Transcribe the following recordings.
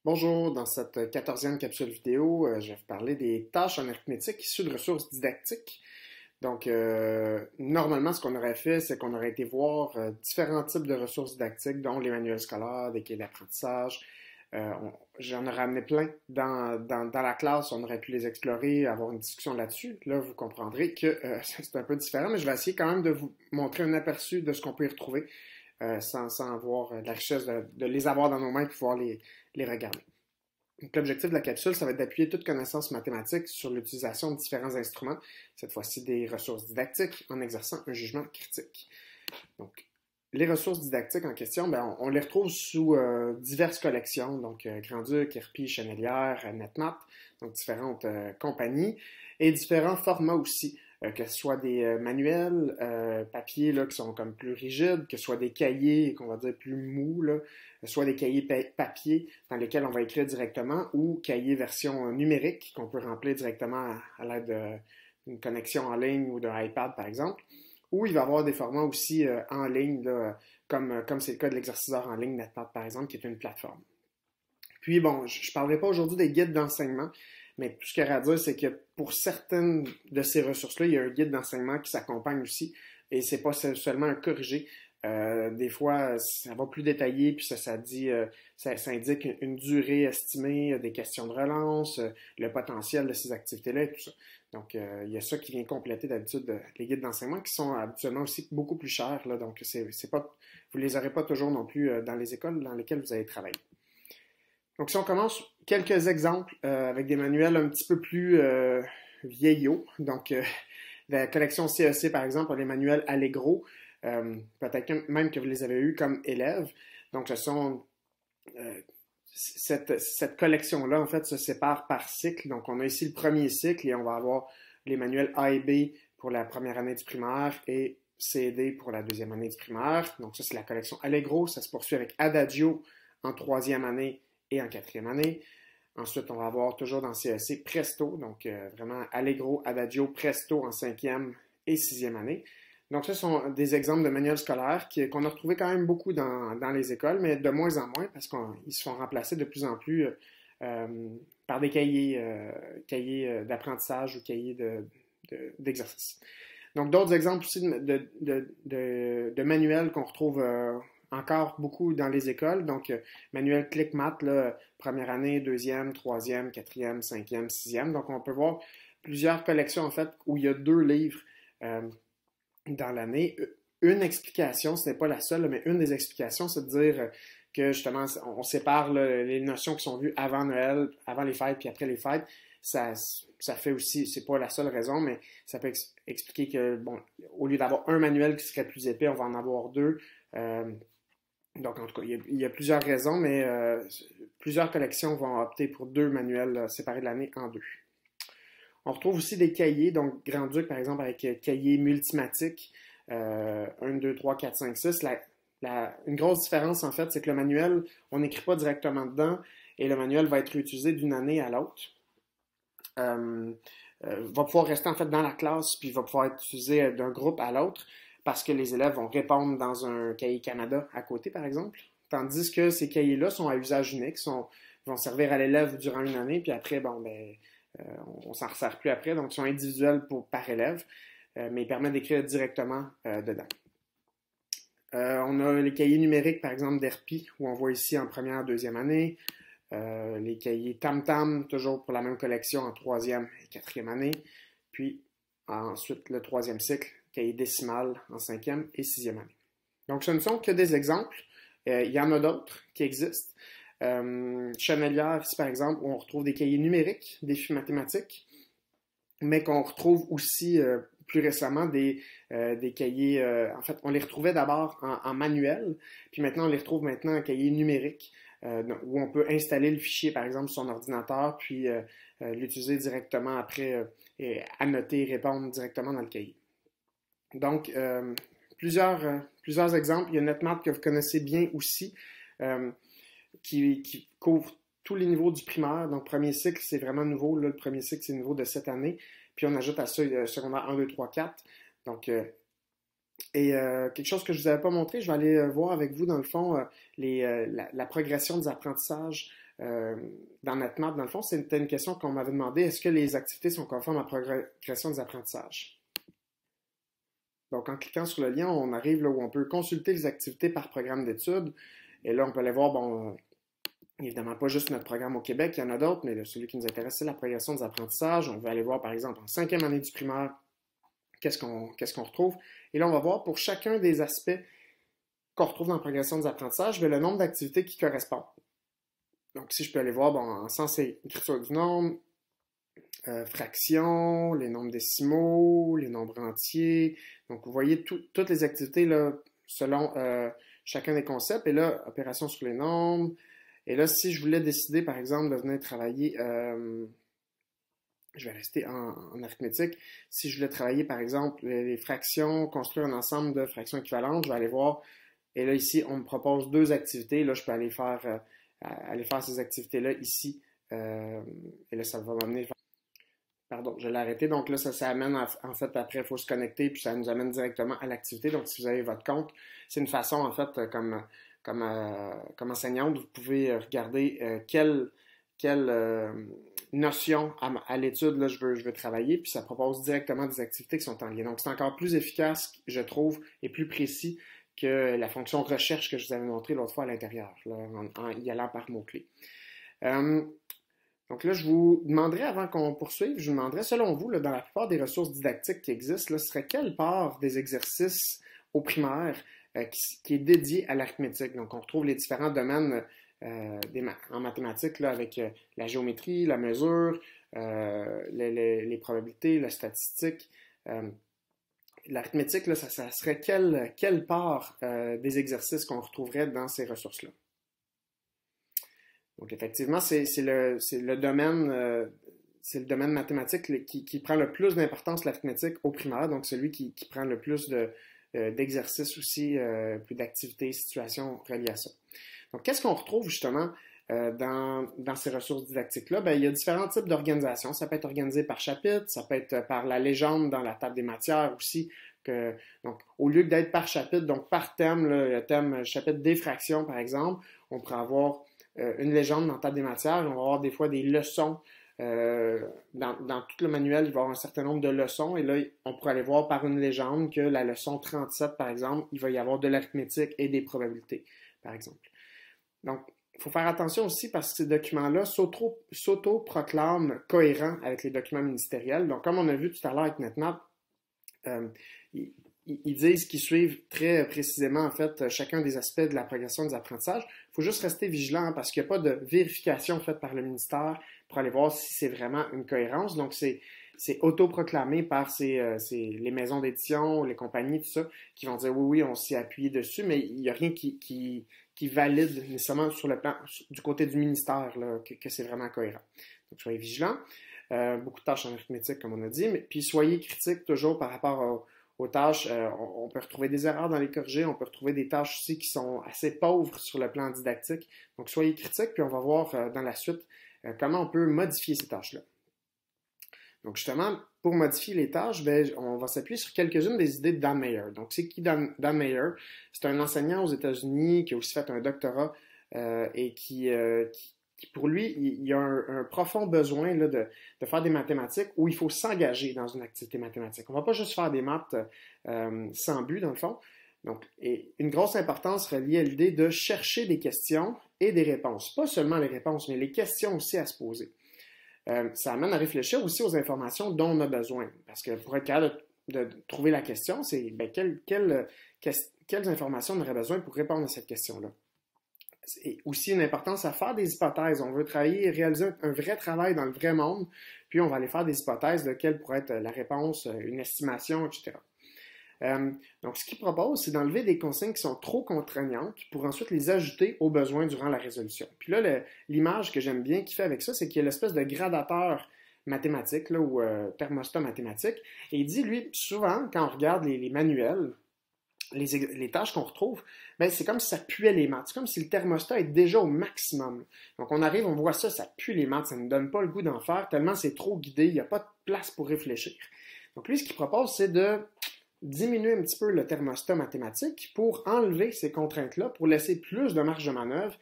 Bonjour, dans cette 14e capsule vidéo, je vais vous parler des tâches en arithmétique issues de ressources didactiques. Donc, normalement, ce qu'on aurait fait, c'est qu'on aurait été voir différents types de ressources didactiques, dont les manuels scolaires, des cahiers d'apprentissage. J'en aurais amené plein dans la classe, on aurait pu les explorer, avoir une discussion là-dessus. Là, vous comprendrez que c'est un peu différent, mais je vais essayer quand même de vous montrer un aperçu de ce qu'on peut y retrouver sans avoir la richesse de les avoir dans nos mains et pouvoir les regarder. Donc, l'objectif de la capsule, ça va être d'appuyer toute connaissance mathématique sur l'utilisation de différents instruments, cette fois-ci des ressources didactiques, en exerçant un jugement critique. Donc, les ressources didactiques en question, on les retrouve sous diverses collections, donc Grand-Duc, Herpy, Chenelière, NetMath, donc différentes compagnies, et différents formats aussi, que ce soit des manuels papier là, qui sont comme plus rigides, que ce soit des cahiers qu'on va dire plus mous, là, soit des cahiers papier dans lesquels on va écrire directement, ou cahiers version numérique qu'on peut remplir directement à l'aide d'une connexion en ligne ou d'un iPad par exemple. Ou il va y avoir des formats aussi en ligne, là, comme c'est le cas de l'exerciceur en ligne NetMath, par exemple, qui est une plateforme. Puis bon, je ne parlerai pas aujourd'hui des guides d'enseignement, mais tout ce qu'il y a à dire, c'est que pour certaines de ces ressources-là, il y a un guide d'enseignement qui s'accompagne aussi, et c'est pas seulement un corrigé. Des fois, ça va plus détaillé, puis ça indique une durée estimée, des questions de relance, le potentiel de ces activités-là et tout ça. Donc, il y a ça qui vient compléter d'habitude les guides d'enseignement qui sont habituellement aussi beaucoup plus chers, là, donc c'est pas, vous les aurez pas toujours non plus dans les écoles dans lesquelles vous allez travailler. Donc, si on commence, quelques exemples avec des manuels un petit peu plus vieillots. Donc, la collection CEC, par exemple, a les manuels Allegro. Peut-être même que vous les avez eus comme élèves. Donc, ce sont cette collection-là, en fait, se sépare par cycle. Donc, on a ici le premier cycle et on va avoir les manuels A et B pour la première année du primaire et C et D pour la deuxième année du primaire. Donc, ça, c'est la collection Allegro. Ça se poursuit avec Adagio en troisième année et en quatrième année. Ensuite, on va avoir toujours dans CEC Presto, donc vraiment Allegro, Adagio, Presto en cinquième et sixième année. Donc, ce sont des exemples de manuels scolaires qu'on a retrouvés quand même beaucoup dans les écoles, mais de moins en moins parce qu'ils se font remplacer de plus en plus par des cahiers d'apprentissage ou cahiers d'exercice. Donc, d'autres exemples aussi de manuels qu'on retrouve encore beaucoup dans les écoles. Donc, manuel ClickMath, là, première année, deuxième, troisième, quatrième, cinquième, sixième. Donc, on peut voir plusieurs collections, en fait, où il y a 2 livres dans l'année. Une explication, ce n'est pas la seule, mais une des explications, c'est de dire que, justement, on sépare là, les notions qui sont vues avant Noël, avant les fêtes, puis après les fêtes. Ça fait aussi, c'est pas la seule raison, mais ça peut expliquer que, bon, au lieu d'avoir un manuel qui serait plus épais, on va en avoir 2. Donc, en tout cas, il y a plusieurs raisons, mais plusieurs collections vont opter pour 2 manuels séparés de l'année en 2. On retrouve aussi des cahiers, donc Grand-Duc, par exemple, avec cahiers multimatiques, 1, 2, 3, 4, 5, 6. Une grosse différence, en fait, c'est que le manuel, on n'écrit pas directement dedans, et le manuel va être utilisé d'une année à l'autre. Va pouvoir rester, en fait, dans la classe, puis va pouvoir être utilisé d'un groupe à l'autre, parce que les élèves vont répondre dans un cahier Canada à côté, par exemple. Tandis que ces cahiers-là sont à usage unique, vont servir à l'élève durant une année, puis après, bon, on s'en resserre plus après, donc ils sont individuels par élève, mais ils permettent d'écrire directement dedans. On a les cahiers numériques, par exemple, d'Herpy, où on voit ici en première, deuxième année. Les cahiers Tam-Tam, toujours pour la même collection en troisième et quatrième année. Puis ensuite, le troisième cycle, cahier décimal en cinquième et sixième année. Donc, ce ne sont que des exemples. Il y en a d'autres qui existent. Chenelière, ici par exemple, où on retrouve des cahiers numériques, défis mathématiques, mais qu'on retrouve aussi plus récemment des cahiers, en fait, on les retrouvait d'abord en manuel, puis maintenant on les retrouve maintenant en cahiers numériques, où on peut installer le fichier, par exemple, sur son ordinateur, puis l'utiliser directement après, et annoter, répondre directement dans le cahier. Donc, plusieurs exemples. Il y a NetMath que vous connaissez bien aussi, qui couvre tous les niveaux du primaire. Donc, premier cycle, c'est vraiment nouveau. Là, le premier cycle, c'est le niveau de cette année. Puis, on ajoute à ça secondaire 1, 2, 3, 4. Donc, Et quelque chose que je vous avais pas montré, je vais aller voir avec vous dans le fond la progression des apprentissages dans NetMath. Dans le fond, c'était une question qu'on m'avait demandé, est-ce que les activités sont conformes à la progression des apprentissages? Donc, en cliquant sur le lien, on arrive là où on peut consulter les activités par programme d'études. Et là, on peut aller voir, bon, évidemment, pas juste notre programme au Québec, il y en a d'autres, mais là, celui qui nous intéresse, c'est la progression des apprentissages. On veut aller voir, par exemple, en 5e année du primaire, qu'est-ce qu'on retrouve. Et là, on va voir pour chacun des aspects qu'on retrouve dans la progression des apprentissages, le nombre d'activités qui correspondent. Donc, si je peux aller voir, bon, en sens et écriture du nombre, fractions, les nombres décimaux, les nombres entiers. Donc, vous voyez toutes les activités là, selon chacun des concepts. Et là, opération sur les nombres. Et là, si je voulais décider, par exemple, de venir travailler, je vais rester en arithmétique. Si je voulais travailler, par exemple, les fractions, construire un ensemble de fractions équivalentes, je vais aller voir. Et là, ici, on me propose 2 activités. Là, je peux aller faire ces activités-là ici. Et là, ça va m'amener. Pardon, je l'ai arrêté. Donc là, ça amène, en fait, après, il faut se connecter, puis ça nous amène directement à l'activité. Donc, si vous avez votre compte, c'est une façon, en fait, comme enseignante, vous pouvez regarder quelle notion à l'étude là, je veux travailler, puis ça propose directement des activités qui sont en lien. Donc, c'est encore plus efficace, je trouve, et plus précis que la fonction recherche que je vous avais montré l'autre fois à l'intérieur, en y allant par mots-clés. Donc là, je vous demanderais, avant qu'on poursuive, je vous demanderais, selon vous, là, dans la plupart des ressources didactiques qui existent, là, ce serait quelle part des exercices au primaire qui est dédiée à l'arithmétique? Donc, on retrouve les différents domaines en mathématiques là, avec la géométrie, la mesure, les probabilités, la statistique. L'arithmétique, là, ça serait quelle part des exercices qu'on retrouverait dans ces ressources-là? Donc, effectivement, c'est le domaine mathématique qui prend le plus d'importance, l'arithmétique, au primaire, donc celui qui prend le plus d'exercices aussi, plus d'activités, situations reliées à ça. Donc, qu'est-ce qu'on retrouve justement dans ces ressources didactiques-là? Bien, il y a différents types d'organisation. Ça peut être organisé par chapitre, ça peut être par la légende dans la table des matières aussi. Donc, au lieu d'être par chapitre, donc par thème, là, le thème chapitre des fractions, par exemple, on pourrait avoir une légende dans la table des matières. On va avoir des fois des leçons. Dans tout le manuel, il va y avoir un certain nombre de leçons. Et là, on pourrait aller voir par une légende que la leçon 37, par exemple, il va y avoir de l'arithmétique et des probabilités, par exemple. Donc, il faut faire attention aussi parce que ces documents-là s'auto-proclament cohérents avec les documents ministériels. Donc, comme on a vu tout à l'heure avec NetMath, ils disent qu'ils suivent très précisément, en fait, chacun des aspects de la progression des apprentissages. Il faut juste rester vigilant hein, parce qu'il n'y a pas de vérification faite par le ministère pour aller voir si c'est vraiment une cohérence. Donc, c'est autoproclamé par les maisons d'édition, les compagnies, tout ça, qui vont dire oui, on s'y appuie dessus, mais il n'y a rien qui valide nécessairement sur le plan du côté du ministère là, que c'est vraiment cohérent. Donc, soyez vigilants. Beaucoup de tâches en arithmétique, comme on a dit, mais puis soyez critiques toujours par rapport aux tâches. On peut retrouver des erreurs dans les corrigés, on peut retrouver des tâches aussi qui sont assez pauvres sur le plan didactique. Donc, soyez critiques, puis on va voir dans la suite comment on peut modifier ces tâches-là. Donc, justement, pour modifier les tâches, ben, on va s'appuyer sur quelques-unes des idées de Dan Mayer. Donc, c'est qui Dan Mayer? C'est un enseignant aux États-Unis qui a aussi fait un doctorat et qui pour lui, il y a un profond besoin là, de faire des mathématiques où il faut s'engager dans une activité mathématique. On ne va pas juste faire des maths sans but, dans le fond. Donc, et une grosse importance reliée à l'idée de chercher des questions et des réponses. Pas seulement les réponses, mais les questions aussi à se poser. Ça amène à réfléchir aussi aux informations dont on a besoin. Parce que pour être capable de trouver la question, c'est ben, quelles informations on aurait besoin pour répondre à cette question-là. C'est aussi une importance à faire des hypothèses. On veut travailler et réaliser un vrai travail dans le vrai monde, puis on va aller faire des hypothèses de quelle pourrait être la réponse, une estimation, etc. Donc, ce qu'il propose, c'est d'enlever des consignes qui sont trop contraignantes pour ensuite les ajouter aux besoins durant la résolution. Puis là, l'image que j'aime bien qu'il fait avec ça, c'est qu'il y a l'espèce de gradateur mathématique là, ou thermostat mathématique. Et il dit, lui, souvent, quand on regarde les manuels, les tâches qu'on retrouve, ben, c'est comme si ça puait les maths. C'est comme si le thermostat est déjà au maximum. Donc, on arrive, on voit ça, ça pue les maths, ça ne nous donne pas le goût d'en faire, tellement c'est trop guidé, il n'y a pas de place pour réfléchir. Donc, lui, ce qu'il propose, c'est de diminuer un petit peu le thermostat mathématique pour enlever ces contraintes-là, pour laisser plus de marge de manœuvre.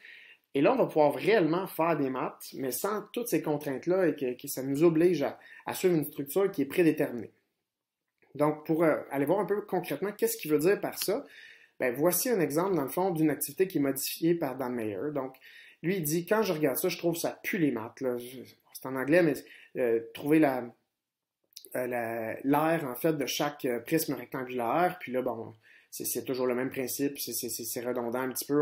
Et là, on va pouvoir réellement faire des maths, mais sans toutes ces contraintes-là et que ça nous oblige à suivre une structure qui est prédéterminée. Donc, pour aller voir un peu concrètement qu'est-ce qu'il veut dire par ça, ben, voici un exemple, dans le fond, d'une activité qui est modifiée par Dan Meyer. Donc, lui, il dit, quand je regarde ça, je trouve que ça pue les maths. C'est en anglais, mais trouver l'air, en fait, de chaque prisme rectangulaire. Puis là, bon, c'est toujours le même principe, c'est redondant un petit peu.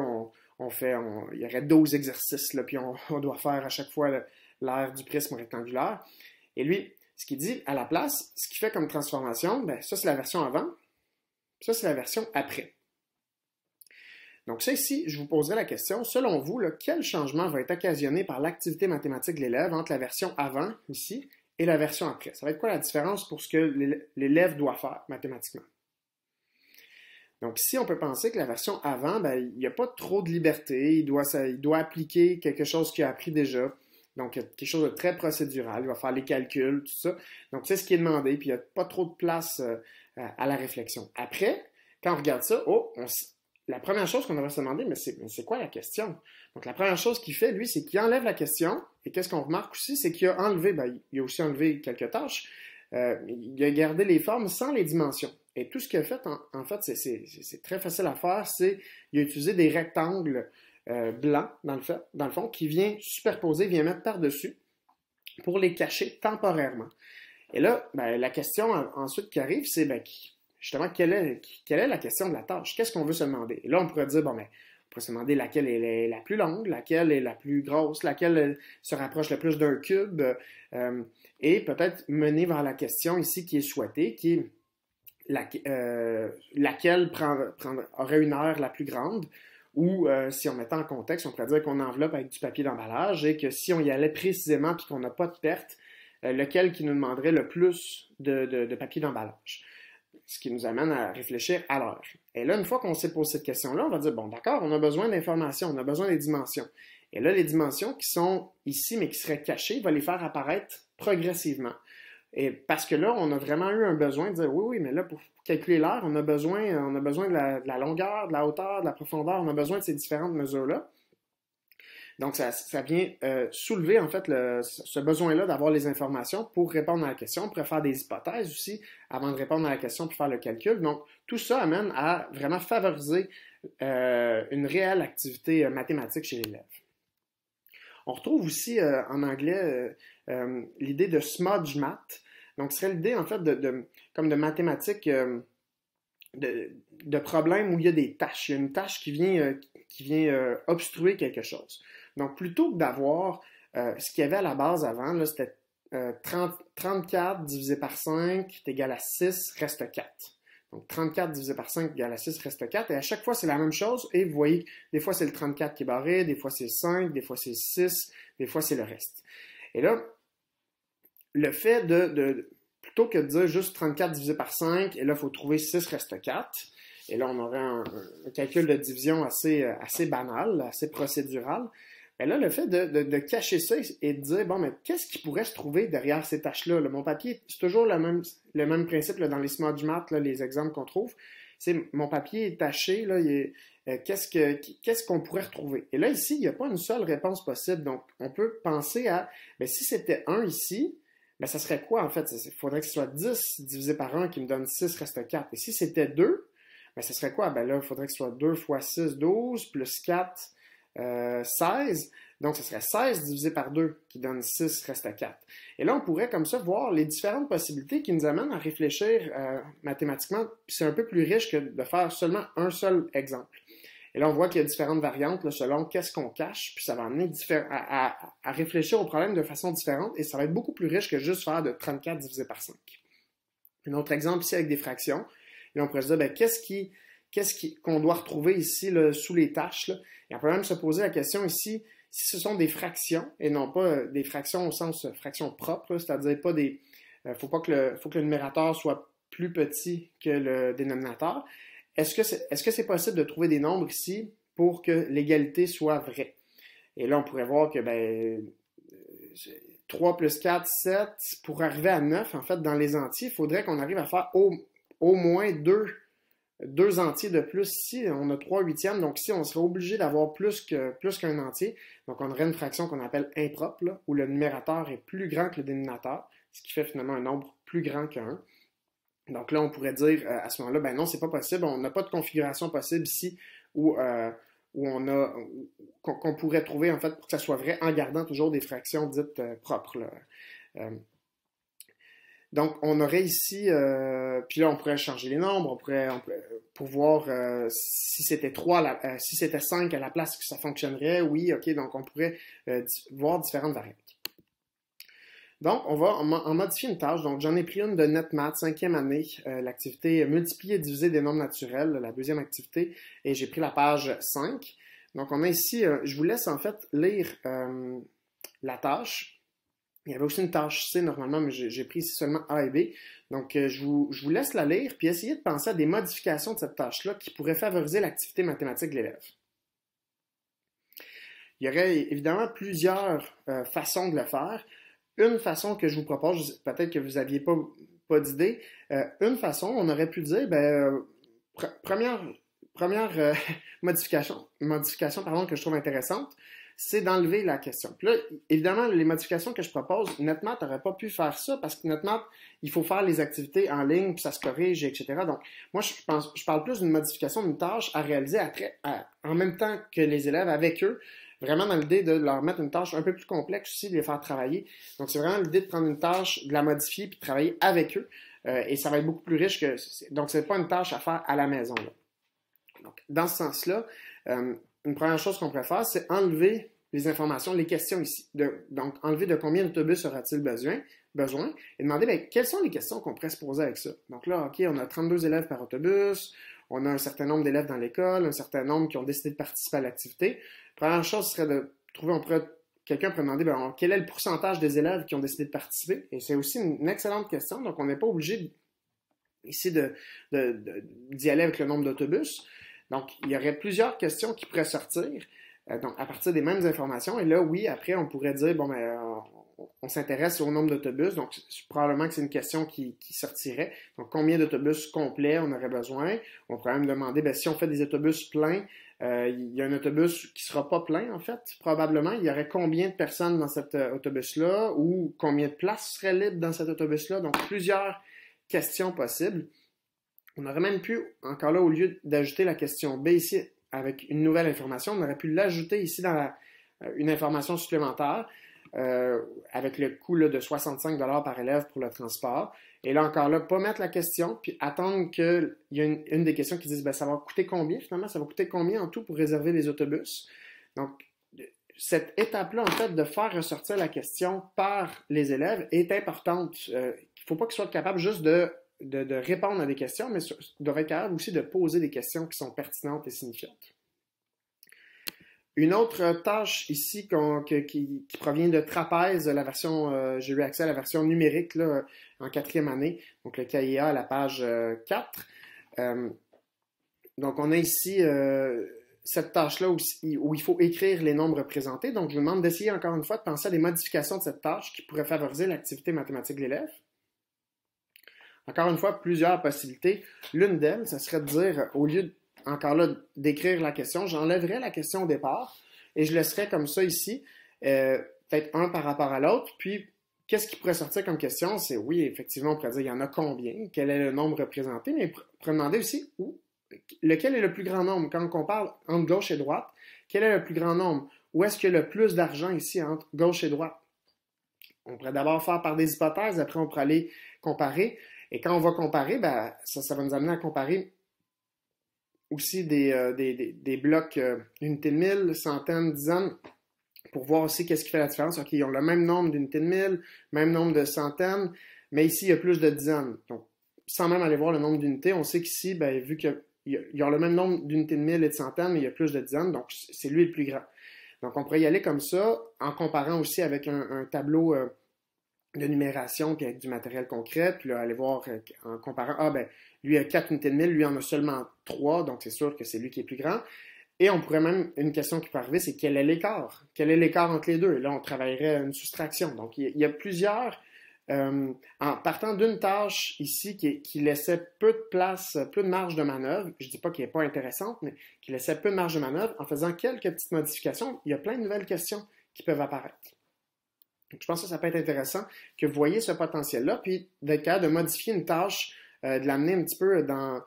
Il y aurait 12 exercices, là, puis on doit faire à chaque fois l'aire du prisme rectangulaire. Et lui, ce qu'il dit à la place, ce qu'il fait comme transformation, ben, ça c'est la version avant, ça c'est la version après. Donc ça ici, je vous poserai la question, selon vous, là, quel changement va être occasionné par l'activité mathématique de l'élève entre la version avant, ici, et la version après? Ça va être quoi la différence pour ce que l'élève doit faire mathématiquement? Donc ici, on peut penser que la version avant, ben, il n'y a pas trop de liberté, il doit appliquer quelque chose qu'il a appris déjà. Donc, quelque chose de très procédural. Il va faire les calculs, tout ça. Donc, c'est ce qui est demandé, puis il n'y a pas trop de place à la réflexion. Après, quand on regarde ça, la première chose qu'on devrait se demander, mais c'est quoi la question? Donc, la première chose qu'il fait, lui, c'est qu'il enlève la question. Et qu'est-ce qu'on remarque aussi, c'est qu'il a enlevé, il a aussi enlevé quelques tâches. Il a gardé les formes sans les dimensions. Et tout ce qu'il a fait, en fait, c'est très facile à faire, c'est qu'il a utilisé des rectangles blanc, dans le fond, qui vient superposer, vient mettre par-dessus pour les cacher temporairement. Et là, ben, la question ensuite qui arrive, c'est ben, justement quelle est la question de la tâche? Qu'est-ce qu'on veut se demander? Et là, on pourrait dire, bon, ben, on pourrait se demander laquelle est la plus longue, laquelle est la plus grosse, laquelle se rapproche le plus d'un cube, et peut-être mener vers la question ici qui est souhaitée, qui est laquelle aurait une heure la plus grande. Ou si on mettait en contexte, on pourrait dire qu'on enveloppe avec du papier d'emballage et que si on y allait précisément et qu'on n'a pas de perte, lequel qui nous demanderait le plus de papier d'emballage. Ce qui nous amène à réfléchir à l'heure. Et là, une fois qu'on s'est posé cette question-là, on va dire, bon, d'accord, on a besoin d'informations, on a besoin des dimensions. Et là, les dimensions qui sont ici, mais qui seraient cachées, il va les faire apparaître progressivement. Et parce que là, on a vraiment eu un besoin de dire, oui, mais là, pour calculer l'air, on a besoin de la longueur, de la hauteur, de la profondeur, on a besoin de ces différentes mesures-là. Donc, ça vient soulever, en fait, ce besoin-là d'avoir les informations pour répondre à la question. On pourrait faire des hypothèses aussi avant de répondre à la question puis faire le calcul. Donc, tout ça amène à vraiment favoriser une réelle activité mathématique chez l'élève. On retrouve aussi en anglais l'idée de smudge math. Donc, ce serait l'idée, en fait, comme de mathématiques, de problèmes où il y a des tâches. Il y a une tâche qui vient obstruer quelque chose. Donc, plutôt que d'avoir ce qu'il y avait à la base avant, là, c'était 34 divisé par 5 est égal à 6, reste 4. Donc, 34 divisé par 5 égale à 6, reste 4. Et à chaque fois, c'est la même chose. Et vous voyez, des fois, c'est le 34 qui est barré, des fois, c'est 5, des fois, c'est 6, des fois, c'est le reste. Et là, le fait plutôt que de dire juste 34 divisé par 5, et là, il faut trouver 6 reste 4. Et là, on aurait un calcul de division assez banal, assez procédural. Et là, le fait de cacher ça et de dire, bon, mais qu'est-ce qui pourrait se trouver derrière ces tâches-là? Là, mon papier, c'est toujours le même principe là, dans les smudge math, là, les exemples qu'on trouve. C'est mon papier est taché, là, qu'est-ce qu'on pourrait retrouver? Et là, ici, il n'y a pas une seule réponse possible. Donc, on peut penser à, ben, si c'était 1 ici, ben, ça serait quoi en fait? Il faudrait que ce soit 10 divisé par 1 qui me donne 6 reste 4. Et si c'était 2, ben, ça serait quoi? Ben là, il faudrait que ce soit 2 fois 6, 12, plus 4, 16. Donc, ce serait 16 divisé par 2 qui donne 6 reste 4. Et là, on pourrait comme ça voir les différentes possibilités qui nous amènent à réfléchir mathématiquement. Puis c'est un peu plus riche que de faire seulement un seul exemple. Et là, on voit qu'il y a différentes variantes là, selon qu'est-ce qu'on cache, puis ça va amener à réfléchir au problème de façon différente, et ça va être beaucoup plus riche que juste faire de 34 divisé par 5. Un autre exemple ici avec des fractions. Et là, on pourrait se dire, ben, qu'est-ce qu'on doit retrouver ici là, sous les tâches? Là? Et on peut même se poser la question ici, si ce sont des fractions, et non pas des fractions au sens fractions propres, c'est-à-dire pas des... faut que le numérateur soit plus petit que le dénominateur. Est-ce que c'est possible de trouver des nombres ici pour que l'égalité soit vraie? Et là, on pourrait voir que ben, 3 plus 4, 7, pour arriver à 9, en fait, dans les entiers, il faudrait qu'on arrive à faire au moins deux entiers de plus ici. On a 3/8. Donc ici, on serait obligé d'avoir plus qu'un entier. Donc on aurait une fraction qu'on appelle impropre, là, où le numérateur est plus grand que le dénominateur, ce qui fait finalement un nombre plus grand qu'un. Donc là, on pourrait dire à ce moment-là, ben non, c'est pas possible. On n'a pas de configuration possible ici où qu'on pourrait trouver, en fait, pour que ça soit vrai, en gardant toujours des fractions dites propres, là. Donc, on aurait ici, puis là, on pourrait changer les nombres, pour voir si c'était 3, si c'était 5 à la place que ça fonctionnerait. Oui, OK, donc on pourrait voir différentes variantes. Donc, on va en modifier une tâche. Donc, j'en ai pris une de NetMath, 5e année, l'activité multiplier et diviser des nombres naturels, la deuxième activité, et j'ai pris la page 5. Donc, on a ici, je vous laisse en fait lire la tâche. Il y avait aussi une tâche C normalement, mais j'ai pris ici seulement A et B. Donc, je vous laisse la lire, puis essayez de penser à des modifications de cette tâche-là qui pourraient favoriser l'activité mathématique de l'élève. Il y aurait évidemment plusieurs façons de le faire. Une façon que je vous propose, peut-être que vous n'aviez pas d'idée, une façon, on aurait pu dire, première modification que je trouve intéressante, c'est d'enlever la question. Puis là, évidemment, les modifications que je propose, NetMath n'aurait pas pu faire ça parce que NetMath, il faut faire les activités en ligne, puis ça se corrige, etc. Donc, moi, je parle plus d'une modification d'une tâche à réaliser en même temps que les élèves avec eux, vraiment dans l'idée de leur mettre une tâche un peu plus complexe aussi, de les faire travailler. Donc, c'est vraiment l'idée de prendre une tâche, de la modifier, puis de travailler avec eux. Et ça va être beaucoup plus riche que... Donc, c'est pas une tâche à faire à la maison, là. Donc, dans ce sens-là, une première chose qu'on pourrait faire, c'est enlever les informations, les questions ici. Donc, enlever de combien d'autobus aura-t-il besoin et demander quelles sont les questions qu'on pourrait se poser avec ça. Donc là, OK, on a 32 élèves par autobus, on a un certain nombre d'élèves dans l'école, un certain nombre qui ont décidé de participer à l'activité. Première chose serait de trouver, quelqu'un pourrait demander quel est le pourcentage des élèves qui ont décidé de participer. Et c'est aussi une excellente question, donc on n'est pas obligé ici d'y aller avec le nombre d'autobus. Donc, il y aurait plusieurs questions qui pourraient sortir, donc à partir des mêmes informations. Et là, oui, après, on pourrait dire, on s'intéresse au nombre d'autobus. Donc, probablement que c'est une question qui sortirait. Donc, combien d'autobus complets on aurait besoin? On pourrait même demander, si on fait des autobus pleins, il y a un autobus qui ne sera pas plein, en fait, probablement. Il y aurait combien de personnes dans cet autobus-là ou combien de places seraient libres dans cet autobus-là? Donc, plusieurs questions possibles. On aurait même pu, encore là, au lieu d'ajouter la question B ici avec une nouvelle information, on aurait pu l'ajouter ici dans une information supplémentaire avec le coût là, de 65 $ par élève pour le transport. Et là, encore là, pas mettre la question, puis attendre qu'il y ait une des questions qui dise ça va coûter combien finalement? Ça va coûter combien en tout pour réserver les autobus? Donc, cette étape-là, en fait, de faire ressortir la question par les élèves est importante. Il ne faut pas qu'ils soient capables juste de répondre à des questions, mais doivent être capables aussi de poser des questions qui sont pertinentes et signifiantes. Une autre tâche ici qui provient de Trapèze, la version, j'ai eu accès à la version numérique là, en 4e année, donc le KIA à la page 4. Donc on a ici cette tâche-là où il faut écrire les nombres représentés. Donc je vous demande d'essayer encore une fois de penser à des modifications de cette tâche qui pourraient favoriser l'activité mathématique de l'élève. Encore une fois, plusieurs possibilités. L'une d'elles, ce serait de dire, au lieu, encore là, d'écrire la question, j'enlèverais la question au départ et je laisserais comme ça ici, peut-être un par rapport à l'autre. Puis, qu'est-ce qui pourrait sortir comme question? C'est oui, effectivement, on pourrait dire, il y en a combien? Quel est le nombre représenté? Mais on pourrait demander aussi, lequel est le plus grand nombre? Quand on parle entre gauche et droite, quel est le plus grand nombre? Où est-ce qu'il y a le plus d'argent ici entre gauche et droite? On pourrait d'abord faire par des hypothèses, après on pourrait aller comparer. Et quand on va comparer, ça va nous amener à comparer aussi des blocs d'unités de 1000, centaines, dizaines, pour voir aussi qu'est-ce qui fait la différence. OK, ils ont le même nombre d'unités de 1000, même nombre de centaines, mais ici, il y a plus de dizaines. Donc, sans même aller voir le nombre d'unités, on sait qu'ici, vu qu'ils ont le même nombre d'unités de 1000 et de centaines, mais il y a plus de dizaines, donc c'est lui le plus grand. Donc, on pourrait y aller comme ça, en comparant aussi avec un tableau de numération, puis avec du matériel concret, puis là, aller voir en comparant, lui a 4 unités de 1000, lui en a seulement 3, donc c'est sûr que c'est lui qui est plus grand. Et on pourrait même, une question qui peut arriver, c'est quel est l'écart? Quel est l'écart entre les deux? Et là, on travaillerait une soustraction. Donc, il y a plusieurs en partant d'une tâche ici qui laissait peu de place, peu de marge de manœuvre, je ne dis pas qu'elle n'est pas intéressante, mais qui laissait peu de marge de manœuvre, en faisant quelques petites modifications, il y a plein de nouvelles questions qui peuvent apparaître. Donc, je pense que ça peut être intéressant que vous voyez ce potentiel-là, puis d'être capable de modifier une tâche, de l'amener un petit peu dans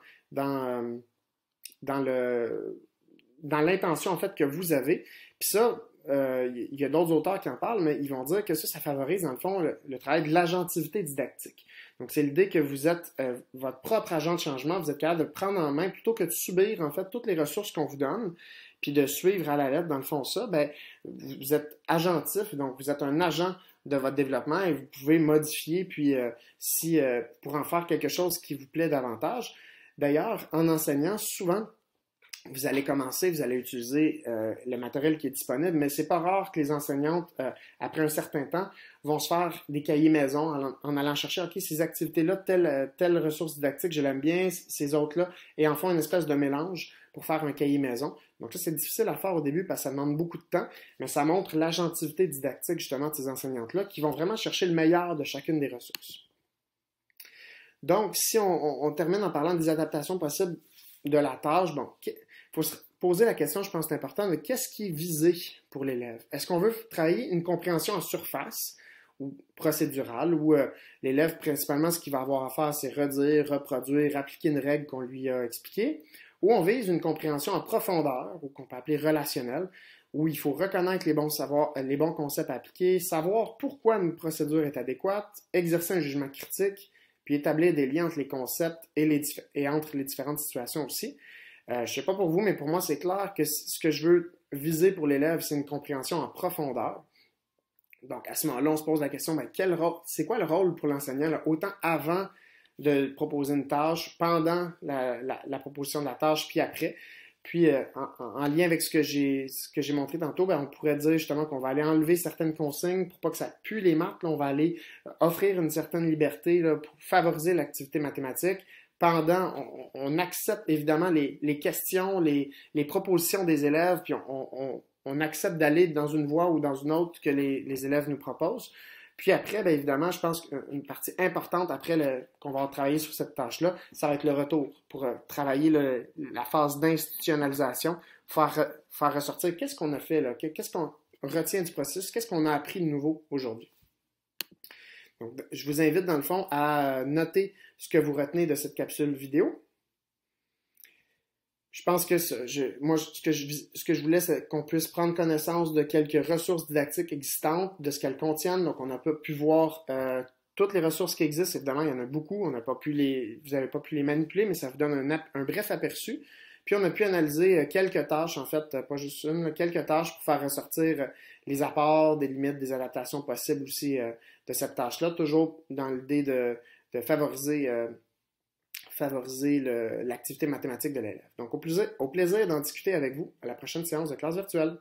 l'intention en fait que vous avez. Puis ça, il y a d'autres auteurs qui en parlent, mais ils vont dire que ça favorise dans le fond le travail de l'agentivité didactique. Donc c'est l'idée que vous êtes votre propre agent de changement, vous êtes capable de prendre en main plutôt que de subir en fait toutes les ressources qu'on vous donne, puis de suivre à la lettre dans le fond ça, ben vous êtes agentif, donc vous êtes un agent de votre développement et vous pouvez modifier puis pour en faire quelque chose qui vous plaît davantage. D'ailleurs, en enseignant, souvent vous allez commencer, vous allez utiliser le matériel qui est disponible, mais c'est pas rare que les enseignantes, après un certain temps, vont se faire des cahiers maison en allant chercher, OK, ces activités-là, telle ressource didactique, je l'aime bien, ces autres-là, et en font une espèce de mélange pour faire un cahier maison. Donc ça, c'est difficile à faire au début parce que ça demande beaucoup de temps, mais ça montre l'agentivité didactique, justement, de ces enseignantes-là qui vont vraiment chercher le meilleur de chacune des ressources. Donc, si on termine en parlant des adaptations possibles de la tâche, bon, il faut se poser la question, je pense que c'est important, de qu'est-ce qui est visé pour l'élève? Est-ce qu'on veut travailler une compréhension en surface ou procédurale, où l'élève, principalement, ce qu'il va avoir à faire, c'est redire, reproduire, appliquer une règle qu'on lui a expliquée, ou on vise une compréhension en profondeur, ou qu'on peut appeler relationnelle, où il faut reconnaître les bons concepts à appliquer, savoir pourquoi une procédure est adéquate, exercer un jugement critique, puis établir des liens entre les concepts et entre les différentes situations aussi. Je ne sais pas pour vous, mais pour moi, c'est clair que ce que je veux viser pour l'élève, c'est une compréhension en profondeur. Donc, à ce moment-là, on se pose la question, ben, c'est quoi le rôle pour l'enseignant, là, autant avant de proposer une tâche, pendant la proposition de la tâche, puis après. Puis, en lien avec ce que j'ai montré tantôt, ben, on pourrait dire justement qu'on va aller enlever certaines consignes pour pas que ça pue les maths. Là, on va aller offrir une certaine liberté là, pour favoriser l'activité mathématique. Pendant, on accepte évidemment les questions, les propositions des élèves, puis on accepte d'aller dans une voie ou dans une autre que les élèves nous proposent. Puis après, bien évidemment, je pense qu'une partie importante après qu'on va travailler sur cette tâche-là, ça va être le retour pour travailler la phase d'institutionnalisation, faire ressortir qu'est-ce qu'on a fait là, qu'est-ce qu'on retient du processus, qu'est-ce qu'on a appris de nouveau aujourd'hui. Donc, je vous invite dans le fond à noter ce que vous retenez de cette capsule vidéo. Je pense que ce que je voulais, c'est qu'on puisse prendre connaissance de quelques ressources didactiques existantes, de ce qu'elles contiennent. Donc, on n'a pas pu voir toutes les ressources qui existent. Évidemment, il y en a beaucoup. Vous n'avez pas pu les manipuler, mais ça vous donne un bref aperçu. Puis, on a pu analyser quelques tâches, en fait, pas juste une, quelques tâches pour faire ressortir les apports, des limites, des adaptations possibles aussi de cette tâche-là, toujours dans l'idée de favoriser l'activité mathématique de l'élève. Donc, au plaisir d'en discuter avec vous à la prochaine séance de classe virtuelle.